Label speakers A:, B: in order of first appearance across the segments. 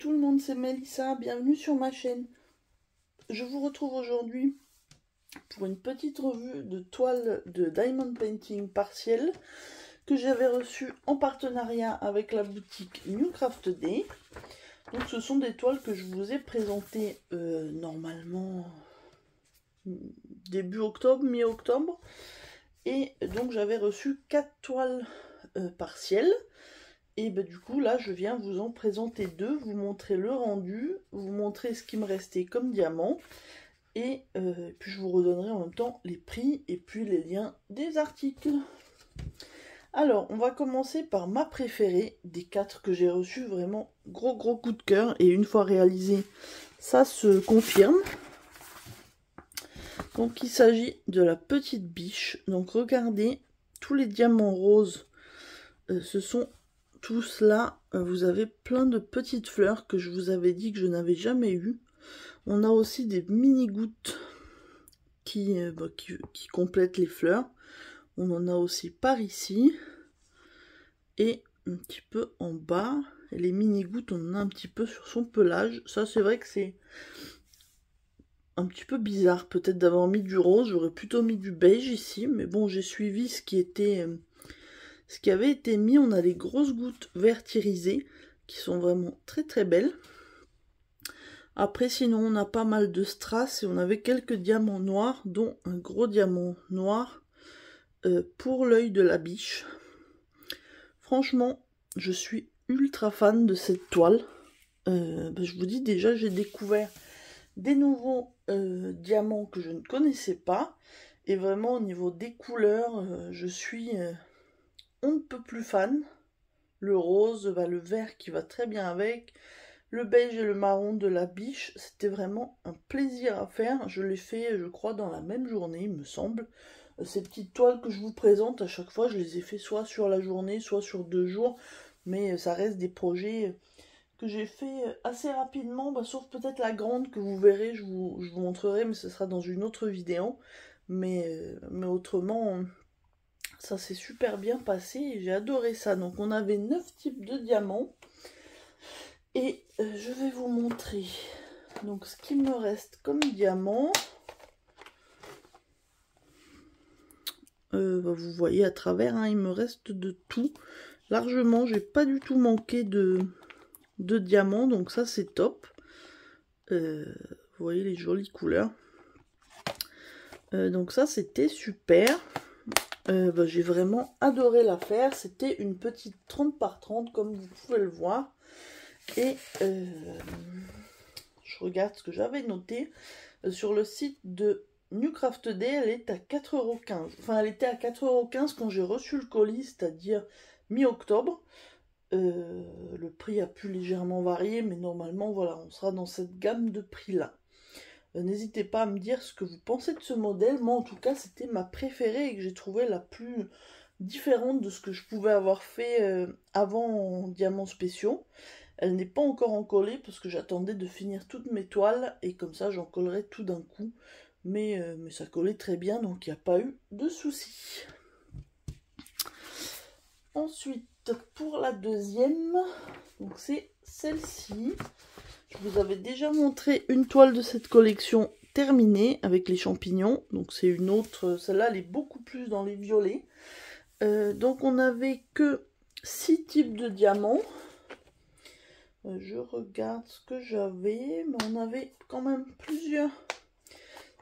A: tout le monde, c'est Mélissa, bienvenue sur ma chaîne. Je vous retrouve aujourd'hui pour une petite revue de toiles de diamond painting partiel que j'avais reçue en partenariat avec la boutique New Craft Day. Donc ce sont des toiles que je vous ai présentées normalement début octobre, mi-octobre. Et donc j'avais reçu 4 toiles partielles. Et ben, du coup là je viens vous en présenter 2, vous montrer le rendu, vous montrer ce qui me restait comme diamant. Et puis je vous redonnerai en même temps les prix et puis les liens des articles. Alors on va commencer par ma préférée des 4 que j'ai reçues, vraiment gros coup de cœur. Et une fois réalisé, ça se confirme. Donc il s'agit de la petite biche. Donc regardez, tous les diamants roses, ce sont tous là. Vous avez plein de petites fleurs que je vous avais dit que je n'avais jamais eues. On a aussi des mini gouttes qui complètent les fleurs. On en a aussi par ici. Et un petit peu en bas. Et les mini gouttes, on en a un petit peu sur son pelage. Ça c'est vrai que c'est un petit peu bizarre peut-être d'avoir mis du rose. J'aurais plutôt mis du beige ici. Mais bon, j'ai suivi ce qui avait été mis. On a les grosses gouttes vert irisé qui sont vraiment très belles. Après sinon on a pas mal de strass et on avait quelques diamants noirs, dont un gros diamant noir pour l'œil de la biche. Franchement je suis ultra fan de cette toile. Je vous dis déjà, j'ai découvert des nouveaux diamants que je ne connaissais pas. Et vraiment au niveau des couleurs, je suis on ne peut plus fan. Le rose, le vert qui va très bien avec. Le beige et le marron de la biche, c'était vraiment un plaisir à faire. Je l'ai fait, je crois, dans la même journée, il me semble. Ces petites toiles que je vous présente, à chaque fois, je les ai fait soit sur la journée, soit sur 2 jours. Mais ça reste des projets que j'ai fait assez rapidement, sauf peut-être la grande que vous verrez, je vous montrerai, mais ce sera dans une autre vidéo. Mais autrement, ça s'est super bien passé et j'ai adoré ça. Donc on avait 9 types de diamants. Et je vais vous montrer donc ce qui me reste comme diamant. Vous voyez à travers, hein, il me reste de tout. Largement, j'ai pas du tout manqué de diamants, donc ça c'est top. Vous voyez les jolies couleurs. Donc ça c'était super. J'ai vraiment adoré la faire. C'était une petite 30 par 30 comme vous pouvez le voir. Et je regarde ce que j'avais noté. Sur le site de New Craft Day, elle est à 4,15 €. Enfin, elle était à 4,15 € quand j'ai reçu le colis, c'est-à-dire mi-octobre. Le prix a pu légèrement varier, mais normalement, voilà, on sera dans cette gamme de prix-là. N'hésitez pas à me dire ce que vous pensez de ce modèle. Moi, en tout cas, c'était ma préférée et que j'ai trouvé la plus différente de ce que je pouvais avoir fait avant en diamants spéciaux. Elle n'est pas encore encollée parce que j'attendais de finir toutes mes toiles et comme ça j'en collerai tout d'un coup. Mais ça collait très bien, donc il n'y a pas eu de soucis. Ensuite, pour la deuxième, donc c'est celle-ci. Je vous avais déjà montré une toile de cette collection terminée avec les champignons. Donc c'est une autre, celle-là elle est beaucoup plus dans les violets. Donc on n'avait que 6 types de diamants. Je regarde ce que j'avais, mais on avait quand même plusieurs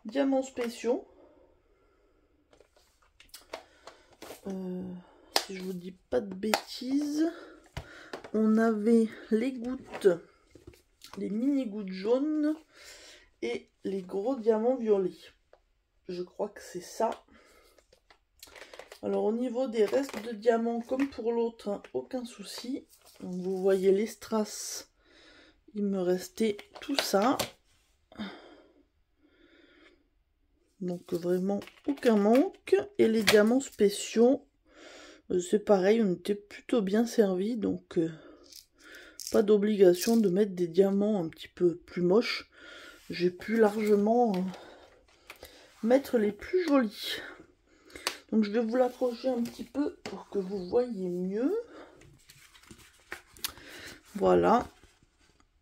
A: diamants spéciaux. Si je vous dis pas de bêtises, on avait les gouttes, les mini gouttes jaunes et les gros diamants violets. Je crois que c'est ça. Alors au niveau des restes de diamants, comme pour l'autre, hein, aucun souci. Donc, vous voyez les strass, il me restait tout ça. Donc vraiment aucun manque. Et les diamants spéciaux, c'est pareil, on était plutôt bien servi. Donc pas d'obligation de mettre des diamants un petit peu plus moches. J'ai pu largement mettre les plus jolis. Donc je vais vous l'approcher un petit peu pour que vous voyez mieux. Voilà.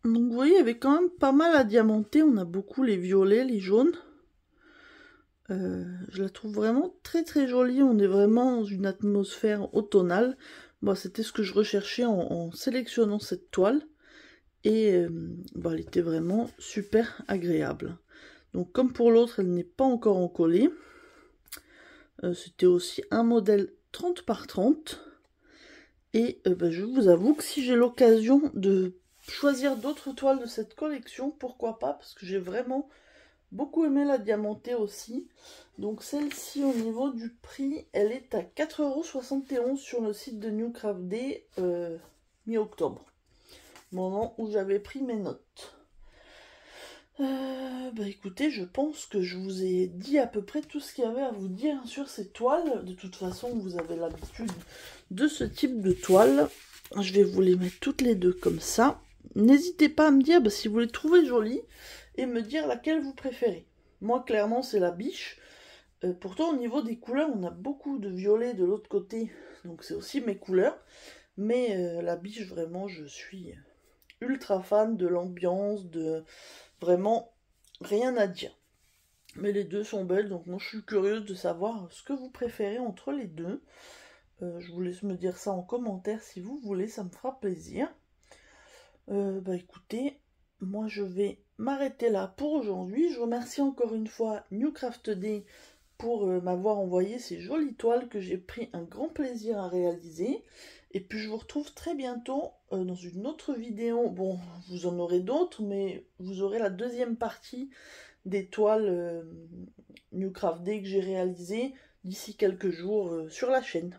A: Donc vous voyez, il y avait quand même pas mal à diamanter. On a beaucoup les violets, les jaunes. Je la trouve vraiment très très jolie. On est vraiment dans une atmosphère automnale. Bon, c'était ce que je recherchais en sélectionnant cette toile. Et bon, elle était vraiment super agréable. Donc comme pour l'autre, elle n'est pas encore encollée. C'était aussi un modèle 30 par 30. Et ben, je vous avoue que si j'ai l'occasion de choisir d'autres toiles de cette collection, pourquoi pas, parce que j'ai vraiment beaucoup aimé la diamantée aussi. Donc celle-ci, au niveau du prix, elle est à 4,71 € sur le site de New Craft Day, mi-octobre, moment où j'avais pris mes notes. Bah écoutez, je pense que je vous ai dit à peu près tout ce qu'il y avait à vous dire sur ces toiles. De toute façon, vous avez l'habitude de ce type de toile. Je vais vous les mettre toutes les deux comme ça. N'hésitez pas à me dire si vous les trouvez jolies et me dire laquelle vous préférez. Moi, clairement, c'est la biche. Pourtant, au niveau des couleurs, on a beaucoup de violet de l'autre côté. Donc, c'est aussi mes couleurs. Mais la biche, vraiment, je suis ultra fan de l'ambiance, de... Vraiment, rien à dire. Mais les deux sont belles, donc moi je suis curieuse de savoir ce que vous préférez entre les deux. Je vous laisse me dire ça en commentaire si vous voulez, ça me fera plaisir. Bah écoutez, moi je vais m'arrêter là pour aujourd'hui. Je remercie encore une fois New Craft Day pour m'avoir envoyé ces jolies toiles que j'ai pris un grand plaisir à réaliser. Et puis je vous retrouve très bientôt dans une autre vidéo. Bon, vous en aurez d'autres, mais vous aurez la deuxième partie des toiles New Craft Day que j'ai réalisées d'ici quelques jours sur la chaîne.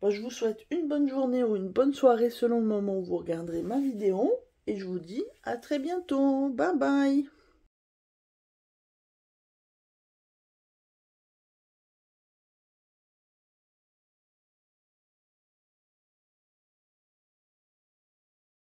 A: Bon, je vous souhaite une bonne journée ou une bonne soirée selon le moment où vous regarderez ma vidéo. Et je vous dis à très bientôt. Bye bye.